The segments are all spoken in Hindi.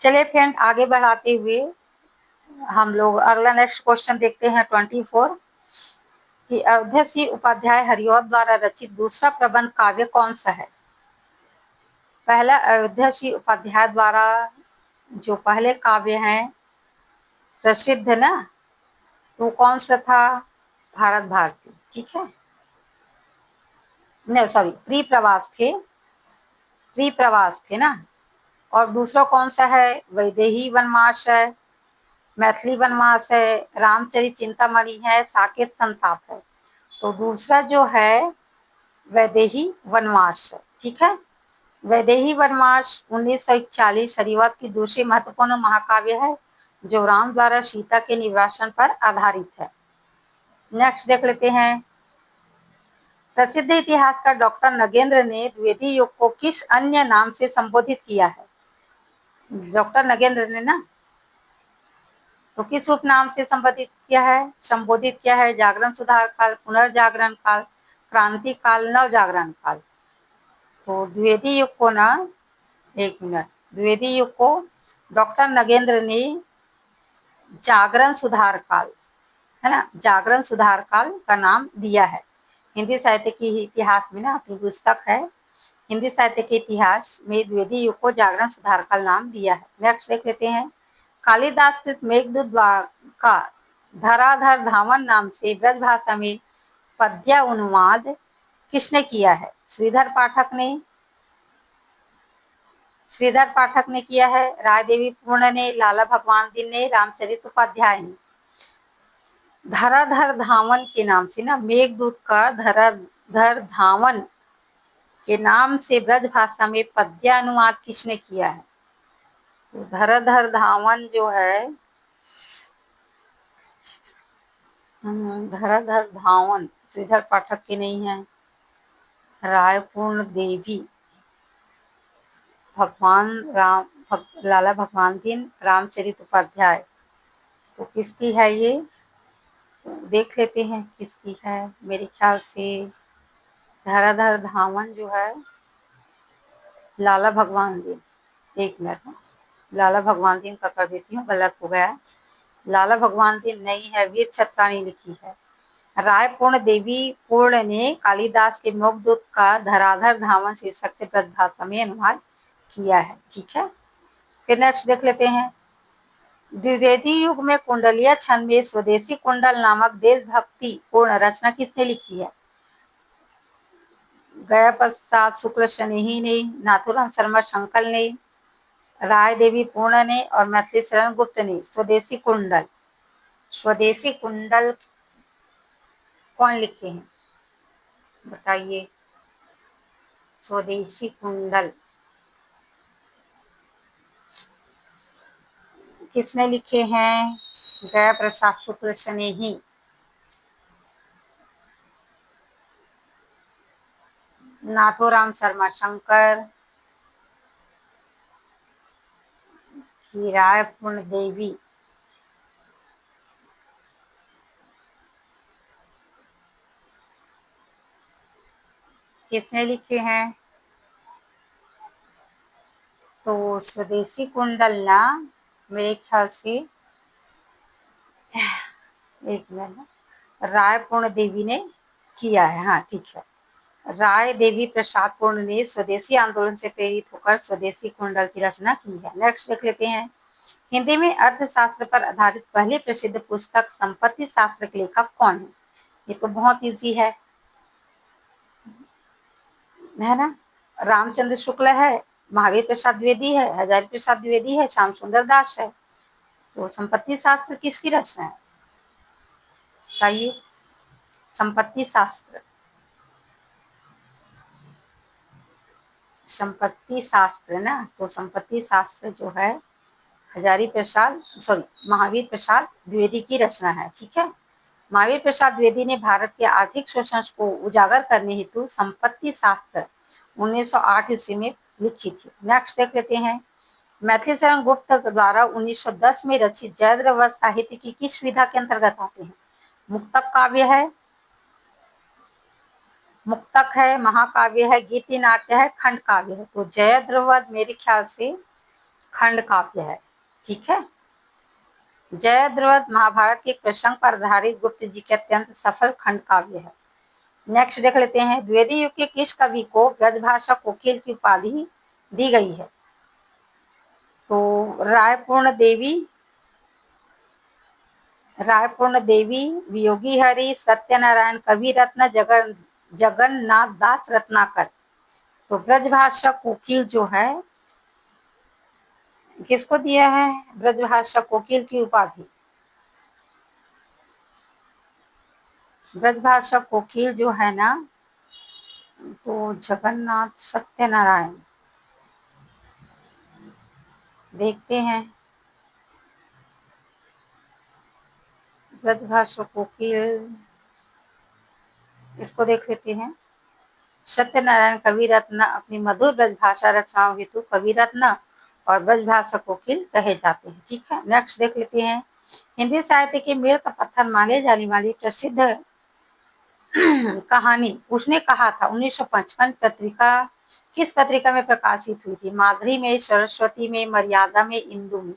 चलिए फ्रेंड, आगे बढ़ाते हुए हम लोग अगला नेक्स्ट क्वेश्चन देखते हैं 24 कि अयोध्या सिंह उपाध्याय हरिऔध द्वारा रचित दूसरा प्रबंध काव्य कौन सा है। पहला अयोध्या सिंह उपाध्याय द्वारा जो पहले काव्य हैं प्रसिद्ध ना, तो कौन सा था? भारत भारती, ठीक है। नहीं सॉरी, प्री प्रवास थे ना। और दूसरा कौन सा है? वैदेही वनवास है, मैथिली वनवास है, रामचरित चिंतामणि है, साकेत संताप है। तो दूसरा जो है वैदेही वनवास है, ठीक है। वैदेही वनवास 1941 हरिऔध की दूसरी महत्वपूर्ण महाकाव्य है जो राम द्वारा सीता के निवासन पर आधारित है। नेक्स्ट देख लेते हैं। प्रसिद्ध इतिहासकार डॉक्टर नगेंद्र ने द्विवेदी युग को किस अन्य नाम से संबोधित किया है? डॉक्टर नगेंद्र ने ना, तो किस उपनाम से संबोधित किया है? जागरण सुधार काल, पुनर्जागरण काल, क्रांति काल, नव जागरण काल। तो द्विवेदी युग को ना, एक मिनट, द्विवेदी युग को डॉक्टर नगेंद्र ने जागरण सुधार काल, है ना, जागरण सुधार काल का नाम दिया है। हिंदी साहित्य के इतिहास में ना, अपनी पुस्तक है हिंदी साहित्य के इतिहास में द्विवेदी युग को जागरण सुधार काल नाम दिया है। नेक्स्ट देख लेते हैं। कालिदास कृत मेघदूत का धराधर धावन नाम से ब्रज भाषा में पद्य अनुवाद किसने किया है? श्रीधर पाठक ने किया है, राय देवी पूर्ण ने, लाला भगवान दिन ने, रामचरित उपाध्याय ने। धराधर धावन के नाम से ना, मेघदूत का धराधर धावन के नाम से ब्रज भाषा में पद्य अनुवाद किसने किया है? तो धराधर धावन जो है, धराधर धावन श्रीधर पाठक की नहीं है, रायपूर्ण देवी, लाला भगवान दिन, रामचरित उपाध्याय। तो किसकी है ये? देख लेते हैं किसकी है। मेरे ख्याल से धराधर धावन जो है लाला भगवान दिन, एक मिनट, लाला भगवान दिन का कर देती हूँ, गलत हो गया। लाला भगवान दिन नहीं है, वीर छत्राणी लिखी है। रायपूर्ण देवी पूर्ण ने कालिदास के मेघदूत का धराधर धावन शीर्षक से ब्रज भाषा में अनुवाद किया है, ठीक है। फिर नेक्स्ट देख लेते हैं। द्विवेदी युग में कुंडलीय छंद में स्वदेशी कुंडल नामक देशभक्ति पूर्ण रचना किसने लिखी है? गया प्रसाद शुक्ल स्नेही ने, नाथूराम शर्मा शंकल ने, राय देवी पूर्ण ने और मैथिली शरण गुप्त ने। स्वदेशी कुंडल कौन लिखे हैं बताइए? स्वदेशी कुंडल किसने लिखे हैं? गया प्रसाद शुक्ल स्नेही, नाथूराम शर्मा शंकर की रायपूर्ण देवी। किसने लिखे हैं? तो स्वदेशी कुंडल ना, मेरे ख्याल से एक मिनट, रायपूर्ण देवी ने किया है, हाँ ठीक है। राय देवी प्रसाद पूर्ण ने स्वदेशी आंदोलन से प्रेरित होकर स्वदेशी कुंडल की रचना की है। नेक्स्ट देख लेते हैं। हिंदी में अर्थशास्त्र पर आधारित पहली प्रसिद्ध पुस्तक संपत्ति शास्त्र के लेखक कौन है? ये तो बहुत इजी है ना। रामचंद्र शुक्ल है, महावीर प्रसाद द्विवेदी है, हजारी प्रसाद द्विवेदी है, श्याम सुंदर दास है। तो संपत्ति शास्त्र किसकी रचना है बताइए? संपत्ति शास्त्र ना, तो संपत्ति शास्त्र जो है महावीर प्रसाद द्विवेदी की रचना है, ठीक है। महावीर प्रसाद द्विवेदी ने भारत के आर्थिक शोषण को उजागर करने हेतु संपत्ति शास्त्र 1908 ईस्वी में लिखी थी। नेक्स्ट देख लेते हैं। मैथिली शरण गुप्त द्वारा 1910 में रचित जयद्रथ साहित्य की किस विधा के अंतर्गत आते हैं? मुक्तक काव्य है, मुक्तक है, महाकाव्य है, गीति नाट्य है, खंड काव्य है। तो जयद्रथ मेरे ख्याल से खंड काव्य है। ठीक है। जयद्रथ महाभारत के एक प्रसंग पर आधारित गुप्त जी के अत्यंत सफल खंड काव्य है। नेक्स्ट देख लेते हैं, द्विवेदी युग के किस कवि को ब्रजभाषा कोकिल की उपाधि दी गई है? तो रायपूर्ण देवी, वियोगी हरि, सत्यनारायण कवि रत्न, जगन्नाथ दास रत्नाकर। तो ब्रजभाषा कोकिल जो है किसको दिया है ब्रजभाषा कोकिल की उपाधि? ब्रजभाषा कोकिल जो है ना, तो जगन्नाथ सत्यनारायण। देखते हैं ब्रजभाषा कोकिल, इसको देख लेते हैं। सत्यनारायण कवि रत्न अपनी मधुर ब्रजभाषा रचनाओं हेतु कवि रत्न और ब्रजभाषा कोकिल कहे जाते हैं। ठीक है। नेक्स्ट देख लेते हैं, हिंदी साहित्य के मील का पत्थर माने जाने वाली प्रसिद्ध कहानी उसने कहा था 1955 पत्रिका किस पत्रिका में प्रकाशित हुई थी? माधुरी में, सरस्वती में, मर्यादा में, इंदु में।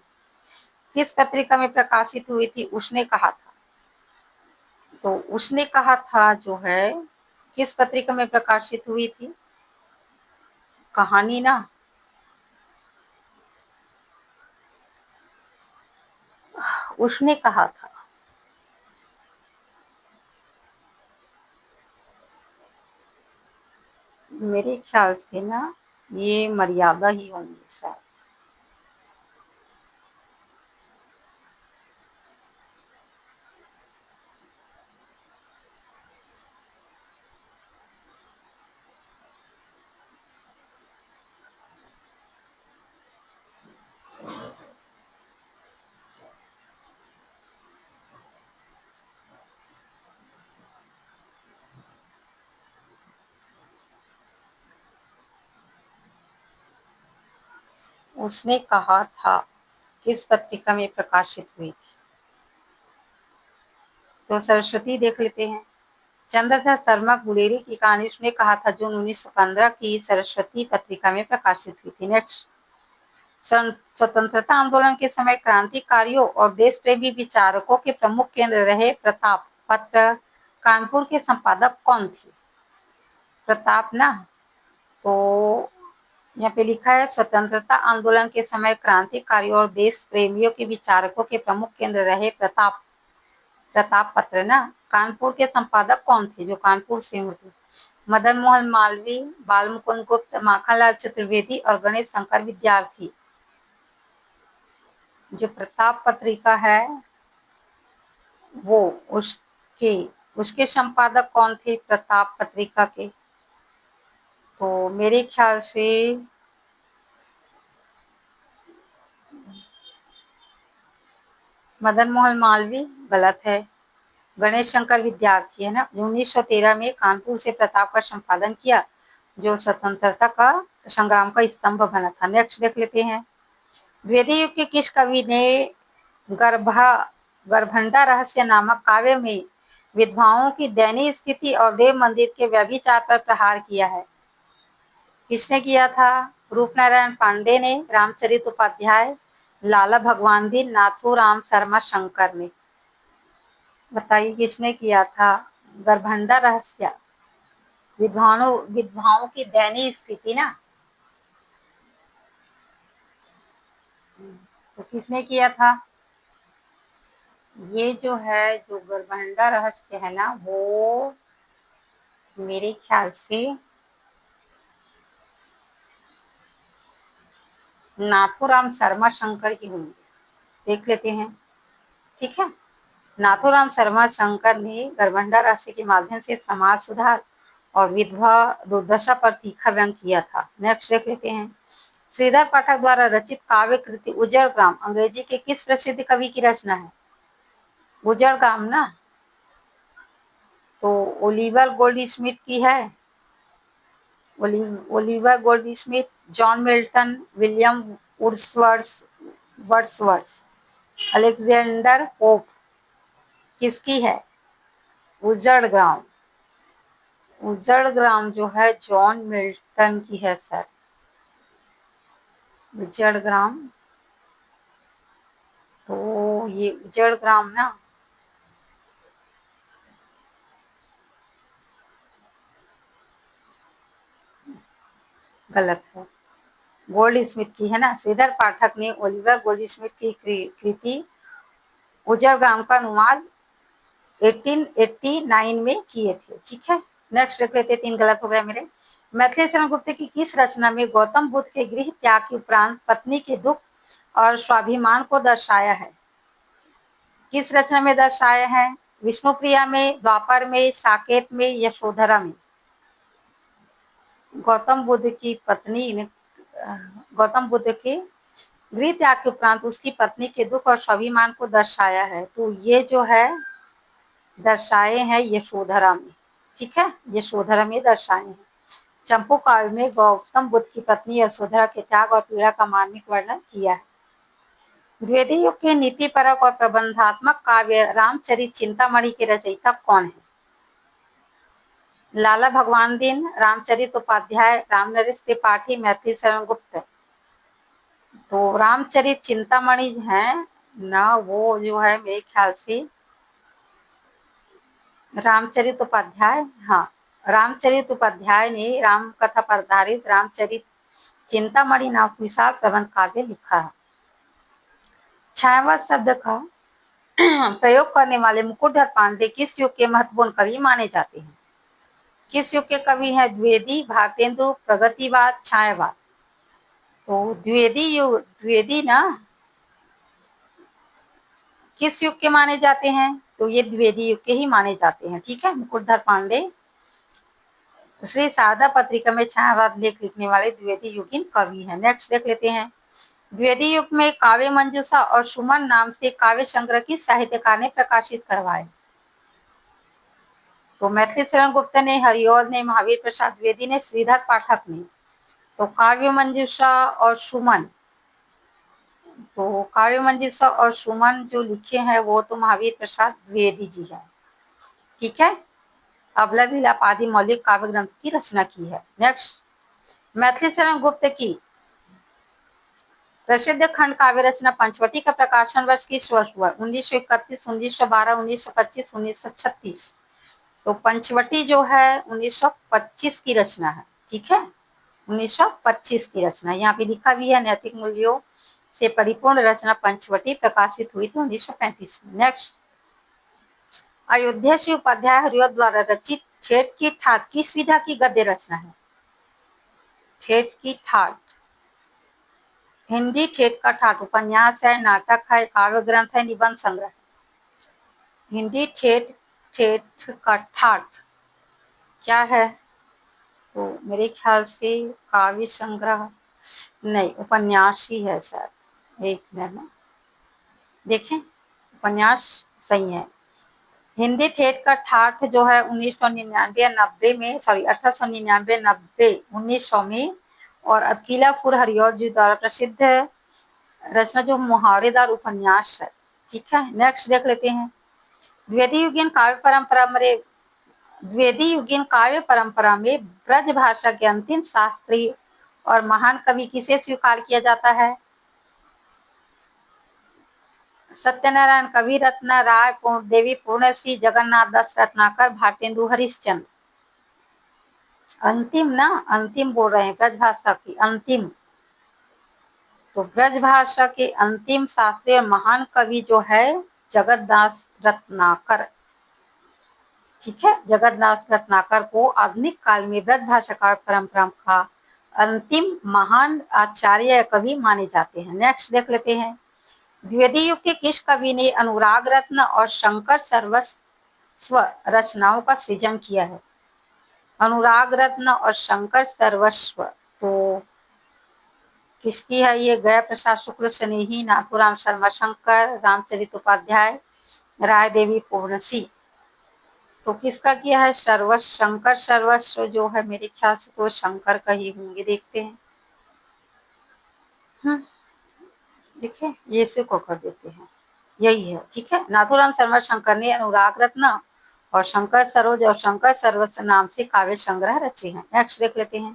किस पत्रिका में प्रकाशित हुई थी? उसने कहा था। तो उसने कहा था जो है किस पत्रिका में प्रकाशित हुई थी कहानी ना? उसने कहा था, मेरे ख्याल से ना ये मर्यादा ही होंगी शायद। उसने कहा था किस पत्रिका में प्रकाशित हुई थी? तो सरस्वती देख लेते हैं। चंद्रशेखर शर्मा गुलेरी की कहानी उसने कहा था जून 1915 की सरस्वती पत्रिका में प्रकाशित हुई थी। नेक्स्ट, स्वतंत्रता आंदोलन के समय क्रांतिकारियों और देश प्रेमी विचारकों के प्रमुख केंद्र रहे प्रताप पत्र कानपुर के संपादक कौन थे? प्रताप ना, तो यहाँ पे लिखा है स्वतंत्रता आंदोलन के समय क्रांतिकारियों और देश प्रेमियों के विचारकों के प्रमुख केंद्र रहे प्रताप पत्र ना। कानपुर के संपादक कौन थे जो कानपुर से थे? मदन मोहन मालवीय, बाल मुकुंद गुप्त, माखनलाल चतुर्वेदी और गणेश शंकर विद्यार्थी। जो प्रताप पत्रिका है वो उसके उसके संपादक कौन थे प्रताप पत्रिका के? तो मेरे ख्याल से मदन मोहन मालवीय गलत है। गणेश शंकर विद्यार्थी है ना, 1913 में कानपुर से प्रताप का संपादन किया जो स्वतंत्रता का संग्राम का स्तंभ बना था। नेक्स्ट देख लेते हैं, द्विवेदी युग के किस कवि ने गर्भंडा रहस्य नामक काव्य में विधवाओं की दयनीय स्थिति और देव मंदिर के व्यभिचार पर प्रहार किया है? किसने किया था? रूपनारायण पांडे ने, रामचरित उपाध्याय, लाला भगवानदीन, नाथूराम शर्मा शंकर ने। बताइए किसने किया था? गर्भंडा रहस्य, विधवाओं की दयनीय स्थिति ना, तो किसने किया था? ये जो है जो गर्भंडा रहस्य है ना, वो मेरे ख्याल से नाथूराम शर्मा शंकर की होंगी। देख लेते हैं। ठीक है। नाथूराम शर्मा शंकर ने गर्भंडा रहस्य के माध्यम से समाज सुधार और विधवा दुर्दशा पर तीखा व्यंग किया था। नेक्स्ट देख लेते हैं, श्रीधर पाठक द्वारा रचित काव्य कृति उजड़ ग्राम अंग्रेजी के किस प्रसिद्ध कवि की रचना है? उजड़ ग्राम ना, तो ओलिवर गोल्ड स्मिथ की है। Oliver gold Smith, John Milton, William Wordsworth, Alexander pope. किसकी है? उजड़ ग्राम। उजड़ ग्राम जो है जॉन मिल्टन की है सर। उजड़ ग्राम तो ये उजड़ ग्राम ना गलत है। गोल्ड स्मिथ की है ना, श्रीधर पाठक ने ओलिवर गोल्ड स्मिथ की कृति उजड़ ग्राम का अनुवाद 1889 में किए थे। ठीक है, नेक्स्ट देख लेते, 3 गलत हो गए मेरे। मैथिली शरण गुप्त की किस रचना में गौतम बुद्ध के गृह त्याग के उपरांत पत्नी के दुख और स्वाभिमान को दर्शाया है? किस रचना में दर्शाया है? विष्णुप्रिया में, द्वापर में, साकेत में, यशोधरा में? गौतम बुद्ध की पत्नी ने गौतम बुद्ध के गृह त्याग के उपरांत उसकी पत्नी के दुख और स्वाभिमान को दर्शाया है, तो ये जो है दर्शाए हैं यशोधरा में। ठीक है, यशोधरा में दर्शाए हैं। चंपू काव्य में गौतम बुद्ध की पत्नी यशोधरा के त्याग और पीड़ा का मार्मिक वर्णन किया है। द्विवेदी युग के नीतिपरक और प्रबंधात्मक काव्य रामचरित चिंतामणि के रचयिता कौन है? लाला भगवान दीन, रामचरित उपाध्याय, रामनरेश त्रिपाठी, मैथिली शरण गुप्त। तो रामचरित चिंतामणि है ना, वो जो है मेरे ख्याल से रामचरित उपाध्याय, हाँ, रामचरित उपाध्याय ने राम कथा पर आधारित रामचरित चिंतामणि नाम विशाल प्रबंध काव्य लिखा है। छायावाद शब्द का प्रयोग करने वाले मुकुटधर पांडे किस युग के महत्वपूर्ण कवि माने जाते हैं? किस युग के कवि हैं? द्विवेदी, भारतेंदु, प्रगतिवाद, छायावाद। तो द्विवेदी ना किस युग के माने जाते हैं? तो ये द्विवेदी युग के ही माने जाते हैं। ठीक है, मुकुटधर पांडे श्री शारदा पत्रिका में छायावाद लेख लिखने वाले द्विवेदी युगीन कवि हैं। नेक्स्ट देख लेते हैं। द्विवेदी युग में काव्य मंजूषा और सुमन नाम से काव्य संग्रह किस साहित्यकार ने प्रकाशित करवाए? तो मैथिली शरण गुप्त ने, हरिऔध ने, महावीर प्रसाद द्विवेदी ने, श्रीधर पाठक ने। तो काव्य मंजूषा और सुमन, तो काव्य मंजूषा और सुमन जो लिखे हैं वो तो महावीर प्रसाद द्विवेदी जी है। ठीक है, अबला विलाप आदि मौलिक काव्य ग्रंथ की रचना की है। नेक्स्ट, मैथिली शरण गुप्त की प्रसिद्ध खंड काव्य रचना पंचवटी का प्रकाशन वर्ष किस वर्ष हुआ? 1931, 1912, 1925, 1936। तो पंचवटी जो है 1925 की रचना है। ठीक है, 1925 की रचना, यहाँ पे लिखा भी है नैतिक मूल्यों से परिपूर्ण रचना पंचवटी प्रकाशित हुई थी 1935 में। नेक्स्ट, अयोध्या श्री उपाध्याय हरिऔध द्वारा रचित ठेठ की ठाठ किस विधा की गद्य रचना है? ठेठ की ठाठ, हिंदी ठेठ का ठाठ उपन्यास है, नाटक है, काव्य ग्रंथ है, निबंध संग्रह? हिंदी ठेठ का ठाठ क्या है? तो मेरे ख्याल से काव्य संग्रह नहीं, उपन्यास ही है शायद। एक मिनट देखें, उपन्यास सही है। हिंदी ठेठ का ठाठ जो है 1999-90 में, सॉरी 1899-90 1900 में, और अकीला फुर हरिऔध जी द्वारा प्रसिद्ध रचना जो मुहावरेदार उपन्यास है। ठीक है, नेक्स्ट देख लेते हैं। द्विवेदी युगीन काव्य परंपरा में ब्रज भाषा के अंतिम शास्त्री और महान कवि किसे स्वीकार किया जाता है? सत्यनारायण, कवि रत्न राय, देवी पूर्णश्री, जगन्नाथ दास रत्नाकर, भारतेंदु हरिश्चंद्र। अंतिम ना, अंतिम बोल रहे हैं, ब्रज भाषा की अंतिम। तो ब्रज भाषा के अंतिम शास्त्रीय महान कवि जो है जगन्नाथ रत्नाकर। ठीक है, जगन्नाथ रत्नाकर को आधुनिक काल में ब्रज भाषा का परंपरा का अंतिम महान आचार्य कवि माने जाते हैं। नेक्स्ट देख लेते हैं। द्विवेदी युग के किस कवि ने अनुराग रत्न और शंकर सर्वस्व रचनाओं का सृजन किया है? अनुराग रत्न और शंकर सर्वस्व तो किसकी है? ये गया प्रसाद शुक्ल स्नेही, नाथुराम शर्मा शंकर, रामचरित उपाध्याय, राय देवी पूर्णसी। तो किसका किया है? शंकर सर्वस्व जो है मेरे ख्याल से तो शंकर का ही होंगे। देखते हैं, देखिए ये से को कर देते हैं, यही है। ठीक है, नाथुराम शर्मा शंकर ने अनुराग रत्न और शंकर सरोज और शंकर सर्वस्व नाम से काव्य संग्रह रचे हैं। नेक्स्ट देख लेते हैं।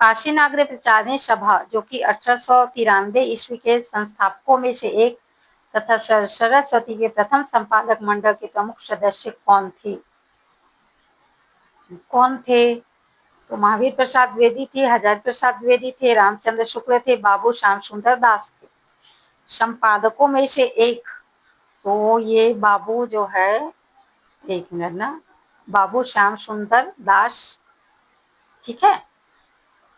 काशी नागरी प्रचारणी सभा जो कि 1893 ईस्वी के संस्थापकों में से एक तथा सरस्वती के प्रथम संपादक मंडल के प्रमुख सदस्य कौन थे? तो महावीर प्रसाद द्विवेदी थे, हजारी प्रसाद द्विवेदी थे, रामचंद्र शुक्ल थे, बाबू श्याम सुंदर दास थे। संपादकों में से एक, तो ये बाबू जो है, एक मिनट ना, बाबू श्याम सुंदर दास, ठीक है,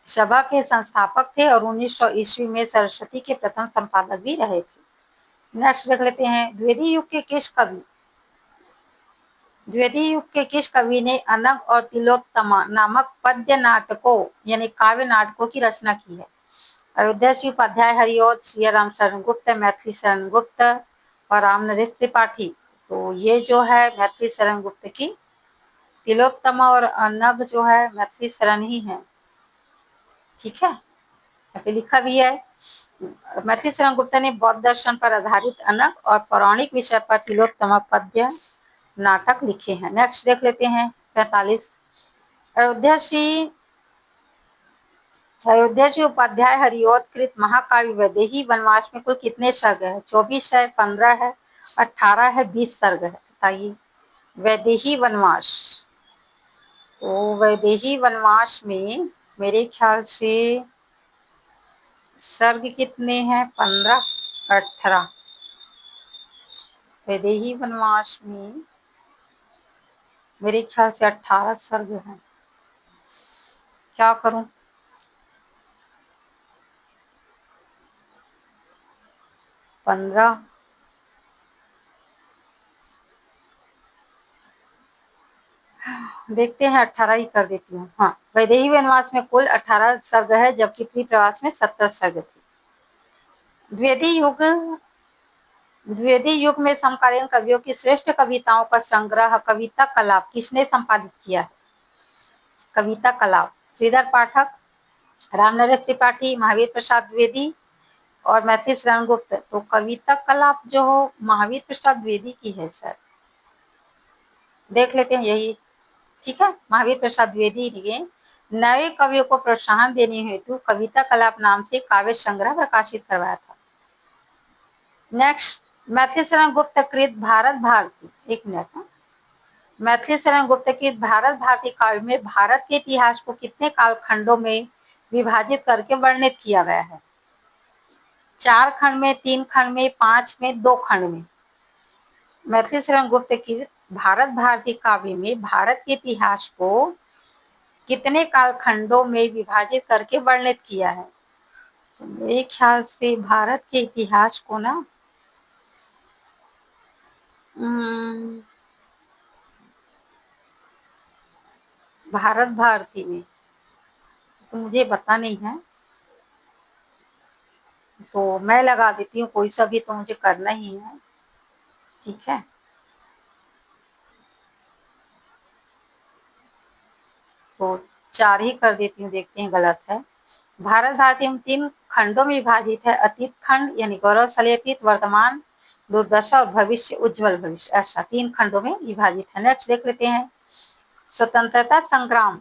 सभा के संस्थापक थे और 1900 ईस्वी में सरस्वती के प्रथम संपादक भी रहे थे। नेक्स्ट देख लेते हैं, द्विवेदी युग के किस कवि ने अनग और तिलोत्तमा नामक पद्य नाटकों यानी काव्य नाटकों की रचना की है? अयोध्या श्री उपाध्याय हरिऔध, सियाराम शरण गुप्त, मैथिली शरण गुप्त और राम नरेश त्रिपाठी। तो ये जो है मैथिली शरण गुप्त की, तिलोत्तमा और अनग जो है मैथिली शरण ही है, ठीक है, यहाँ पे लिखा भी है। मैथिली शरण गुप्त ने बौद्ध दर्शन पर आधारित अनग और पौराणिक विषय पर तिलोत्तमा पद्य नाटक लिखे हैं। नेक्स्ट देख लेते हैं 45, अयोध्या श्री उपाध्याय हरिऔध कृत महाकाव्य वैदेही वनवास में कुल कितने सर्ग है? 24 है, 15 है, 18 है, 20 सर्ग है, बताइए। वैदेही वनवास, तो वैदेही वनवास में मेरे ख्याल से सर्ग कितने हैं? 15, 18। वैदेही वनवास में मेरे ख्याल से 18 सर्ग हैं। क्या करूं? पंद्रह, देखते हैं, 18 ही कर देती हूँ। हाँ, वैदेही वनवास में कुल 18 सर्ग है, जबकि प्री प्रवास में 17 सर्ग थे। द्विवेदी युग में समकालीन कवियों की श्रेष्ठ कविताओं का संग्रह कविता कलाप किसने संपादित किया है? कविता कलाप, श्रीधर पाठक, रामनरेश त्रिपाठी, महावीर प्रसाद द्विवेदी और मैथिली शरण गुप्त। तो कविता कलाप जो हो महावीर प्रसाद द्विवेदी की है शायद, देख लेते हैं, यही ठीक है। महावीर प्रसाद द्विवेदी ने नए कवियों को प्रोत्साहन देने हेतु कविता कलाप नाम से काव्य संग्रह प्रकाशित करवाया था। नेक्स्ट, मैथिली शरण गुप्त कृत भारत भारती, एक मिनट, मैथिली शरण गुप्त कृत भारत भारती काव्य में भारत के इतिहास को कितने कालखंडों में विभाजित करके वर्णित किया गया है? 4 खंड में, 3 खंड में, 5 में, 2 खंड में? मैथिली शरण गुप्त की भारत भारती काव्य में भारत के इतिहास को कितने कालखंडों में विभाजित करके वर्णित किया है? तो मेरे ख्याल से भारत के इतिहास को ना भारत भारती में, तो मुझे पता नहीं है, तो मैं लगा देती हूँ कोई सा भी, तो मुझे करना ही है, ठीक है। तो 4 ही कर देती हूँ, देखते हैं गलत है। भारत भारती में 3 खंडों में विभाजित है, अतीत खंड यानी गौरवशाली अतीत, वर्तमान दुर्दशा और भविष्य उज्जवल भविष्य, ऐसा 3 खंडों में विभाजित है। नेक्स्ट देख लेते हैं, स्वतंत्रता संग्राम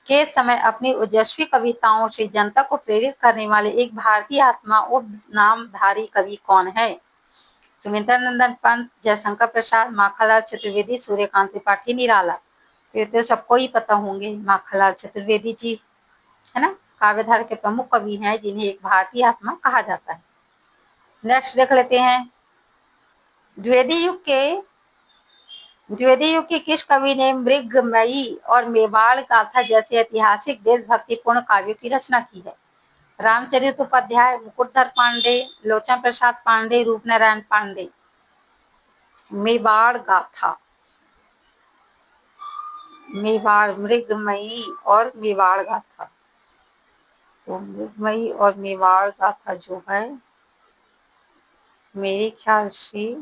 के समय अपनी ओजस्वी कविताओं से जनता को प्रेरित करने वाले एक भारतीय आत्मा उपनामधारी कवि कौन है? सुमित्रा नंदन पंत, जयशंकर प्रसाद, माखनलाल चतुर्वेदी, सूर्यकांत त्रिपाठी, निराला। तो ये तो सबको ही पता होंगे, माखनलाल चतुर्वेदी जी, है ना, काव्यधारा के प्रमुख कवि हैं जिन्हें एक भारतीय आत्मा कहा जाता है। नेक्स्ट देख लेते हैं, द्विवेदी युग के किस कवि ने मृगमयी और मेवाड़ गाथा जैसे ऐतिहासिक देशभक्तिपूर्ण काव्यों की रचना की है? रामचरित उपाध्याय, मुकुटधर पांडे, लोचन प्रसाद पांडे, रूपनारायण पांडे। मेवाड़ गाथा, मेवाड़, मृगमयी और मेवाड़ गाथा। तो मृगमयी और मेवाड़ गाथा जो है मेरे ख्याल से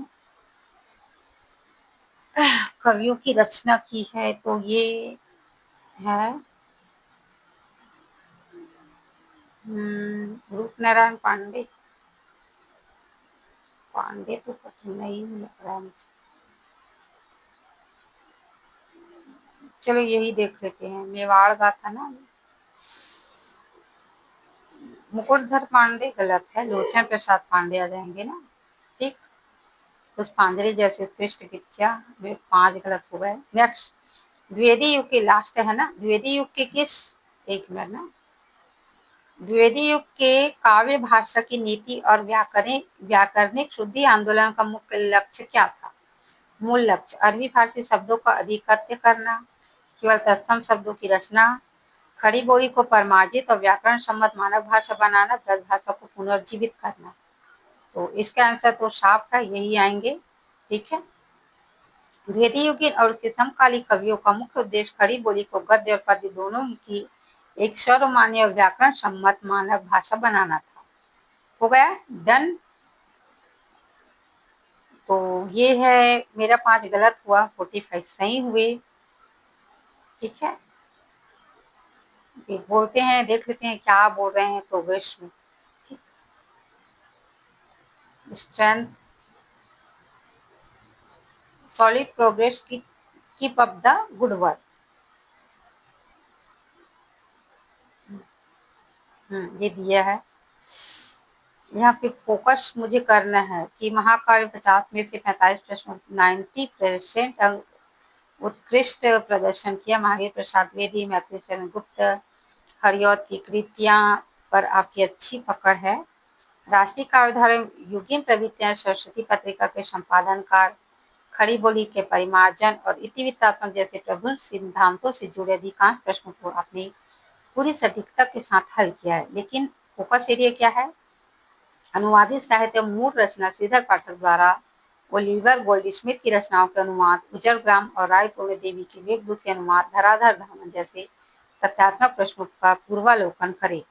कवियों की रचना की है, तो ये है रूपनारायण पांडे। पांडे तो पता नहीं लग रहा मुझे, चलो यही देख लेते हैं, मेवाड़ गाथा ना। मुकुटधर पांडे गलत है, लोचन प्रसाद पांडे आ जाएंगे ना। ठीक, पुष्पांजलि जैसे उत्कृष्ट क्या 5 गलत हो गए। नेक्स्ट, द्विवेदी युग के लास्ट है ना, द्विवेदी युग के किस, एक मिनट ना, द्विवेदी युग के काव्य भाषा की नीति और व्याकरणिक शुद्धि आंदोलन का मुख्य लक्ष्य क्या था? मूल लक्ष्य अरबी फारसी शब्दों का अधिकत्य करना, केवल तत्सम शब्दों की रचना, खड़ी बोली को परमार्जित और व्याकरण सम्मत मानक भाषा बनाना, ब्रज भाषा को पुनर्जीवित करना। तो इसका आंसर तो साफ है, यही आएंगे। ठीक है, द्विवेदी युगीन और उसके समकालीन कवियों का मुख्य उद्देश्य खड़ी बोली को गद्य और पद्य दोनों की एक सर्वमान्य और व्याकरण सम्मत मानक भाषा बनाना था। हो गया डन। तो ये है मेरा 5 गलत हुआ, 45 सही हुए। ठीक है, बोलते हैं, देख लेते हैं क्या बोल रहे हैं प्रोग्रेस में। स्ट्रेंथ, सॉलिड प्रोग्रेस की keep up the good work. ये दिया है। यहाँ पे फोकस मुझे करना है कि महाकाव्य 50 में से 45 प्रश्न 90% अंक उत्कृष्ट प्रदर्शन किया। महावीर प्रसाद द्विवेदी, मैथिली शरण गुप्त, हरिऔध की कृतियां पर आपकी अच्छी पकड़ है। राष्ट्रीय काव्यधारा युगीन प्रवृत्तियां सरस्वती पत्रिका के संपादनकार, खड़ी बोली के परिमार्जन और इतिवृत्तात्मक जैसे प्रबुद्ध सिद्धांतों से जुड़े अधिकांश प्रश्नों को आपने पूरी सटीकता के साथ हल किया है। लेकिन फोकस एरिया क्या है? अनुवादित साहित्य मूल रचना श्रीधर पाठक द्वारा ओलिवर गोल्डस्मिथ की रचनाओं के अनुवाद, उजरग्राम और राय पूर्ण देवी के मेघदूत के अनुवाद, धराधर धामन जैसे तथ्यात्मक प्रश्नों का पूर्वालोकन करें।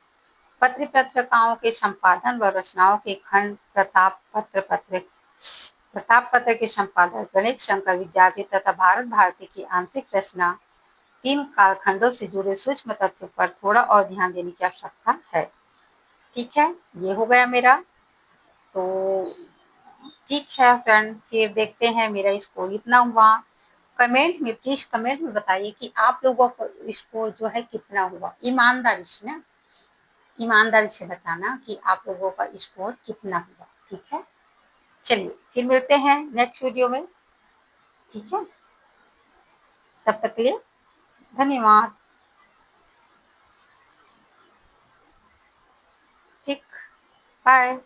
पत्र पत्रिकाओं के संपादन व रचनाओं के खंड, प्रताप पत्र के संपादक गणेश शंकर विद्यार्थी तथा भारत भारती की आंतरिक रचना, 3 कालखंडों से जुड़े सूक्ष्म तथ्यों पर थोड़ा और ध्यान देने की आवश्यकता है। ठीक है, ये हो गया मेरा। तो ठीक है फ्रेंड, फिर देखते हैं मेरा स्कोर इतना हुआ। कमेंट में प्लीज कमेंट में बताइए कि आप लोगों का स्कोर जो है कितना हुआ। ईमानदारी से ना, ईमानदारी से बताना कि आप लोगों का स्कोर कितना हुआ। ठीक है, चलिए फिर मिलते हैं नेक्स्ट वीडियो में। ठीक है, तब तक के लिए धन्यवाद। ठीक, बाय।